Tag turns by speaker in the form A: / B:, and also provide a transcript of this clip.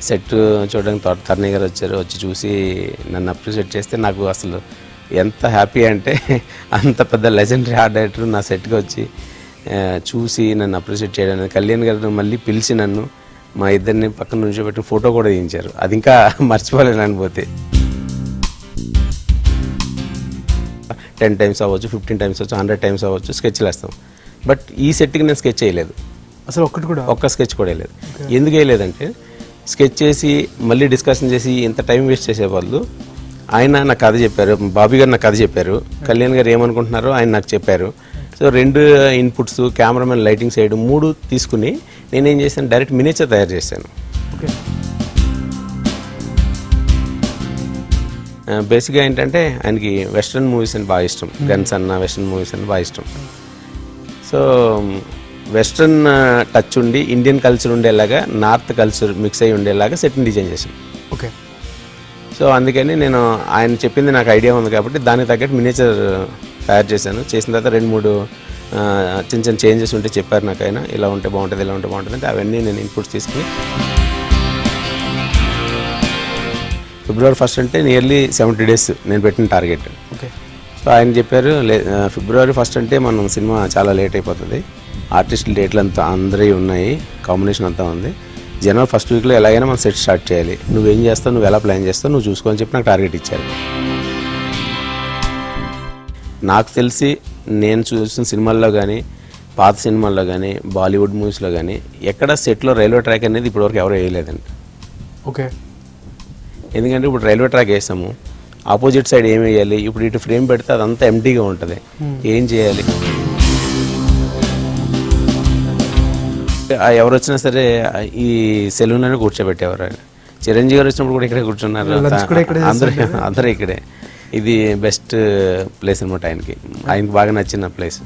A: Set చూడడానికి తరుణ్ గారు వచ్చారు. వచ్చి చూసి నన్ను అప్రిషియేట్ చేస్తే నాకు అసలు ఎంత హ్యాపీ అంటే అంత పెద్ద లెజెండరీ ఆర్ట్ డైరెక్టర్ నా సెట్కి వచ్చి చూసి నన్ను అప్రిషియేట్ చేయడానికి కళ్యాణ్ గారు మళ్ళీ పిలిచి నన్ను మా ఇద్దరిని పక్కన నుంచోబెట్టి ఫోటో కూడా తీయించారు. అది ఇంకా మర్చిపోలేను అనిపోతే 10 times అవ్వచ్చు, 15 times అవ్వచ్చు, 100 times అవ్వచ్చు స్కెచ్లు వేస్తాం. బట్ ఈ సెట్కి నేను స్కెచ్ చేయలేదు,
B: అసలు ఒక్క
A: స్కెచ్ కూడా వేయలేదు. ఎందుకు వేయలేదంటే స్కెచ్ చేసి మళ్ళీ డిస్కషన్ చేసి ఇంత టైం వేస్ట్ చేసేవాళ్ళు. ఆయన నాకు కథ చెప్పారు, బాబీ గారు నాకు కథ చెప్పారు, కళ్యాణ్ గారు ఏమనుకుంటున్నారో ఆయన నాకు చెప్పారు. So 2 inputs, cameraman lighting side 3 తీసుకుని నేనేం చేశాను, డైరెక్ట్ మినియేచర్ తయారు చేశాను. బేసిక్గా ఏంటంటే ఆయనకి వెస్ట్రన్ మూవీస్ అని బాగా ఇష్టం, గన్స్ అన్న వెస్ట్రన్ మూవీస్ అని బాగా ఇష్టం. సో వెస్ట్రన్ టచ్ ఉండి ఇండియన్ కల్చర్ ఉండేలాగా, నార్త్ కల్చర్ మిక్స్ అయ్యి ఉండేలాగా సెట్ని డిజైన్ చేశాను.
B: ఓకే.
A: సో అందుకని నేను ఆయన చెప్పింది నాకు ఐడియా ఉంది కాబట్టి దానికి తగ్గట్టు మినియేచర్ తయారు చేశాను. చేసిన తర్వాత 2-3 చిన్న చిన్న చేంజెస్ ఉంటే చెప్పారు నాకు ఆయన, ఇలా ఉంటే బాగుంటుంది, ఇలా ఉంటే బాగుంటుంది అంటే అవన్నీ నేను ఇన్పుట్స్ తీసుకుని February 1st అంటే నియర్లీ 70 days నేను పెట్టిన టార్గెట్.
B: ఓకే.
A: సో ఆయన చెప్పారు February 1st అంటే మనం సినిమా చాలా లేట్ అయిపోతుంది, ఆర్టిస్టుల డేట్లు అంతా అందరూ ఉన్నాయి, కాంబినేషన్ అంతా ఉంది, జనవరి 1st వీక్లో ఎలాగైనా మనం సెట్ స్టార్ట్ చేయాలి, నువ్వేం చేస్తావు, నువ్వు ఎలా ప్లాన్ చేస్తావు, నువ్వు చూసుకోని చెప్పి నాకు టార్గెట్ ఇచ్చారు. నాకు తెలిసి నేను చూసిన సినిమాల్లో కానీ, పాత సినిమాల్లో కానీ, బాలీవుడ్ మూవీస్లో కానీ ఎక్కడ సెట్లో రైల్వే ట్రాక్ అనేది ఇప్పటివరకు ఎవరు వేయలేదండి.
B: ఓకే.
A: ఎందుకంటే ఇప్పుడు రైల్వే ట్రాక్ వేసాము, ఆపోజిట్ సైడ్ ఏం వేయాలి, ఇప్పుడు ఇటు ఫ్రేమ్ పెడితే అదంతా ఎంటీగా ఉంటుంది, ఏం చేయాలి. ఎవరు వచ్చినా సరే ఈ సెలూన్లోనే కూర్చోబెట్టేవారు. ఆయన చిరంజీవి గారు వచ్చినప్పుడు కూడా ఇక్కడే కూర్చున్నారు, అందరూ ఇక్కడే. ఇది బెస్ట్ ప్లేస్ అనమాట ఆయనకి బాగా నచ్చిన ప్లేస్.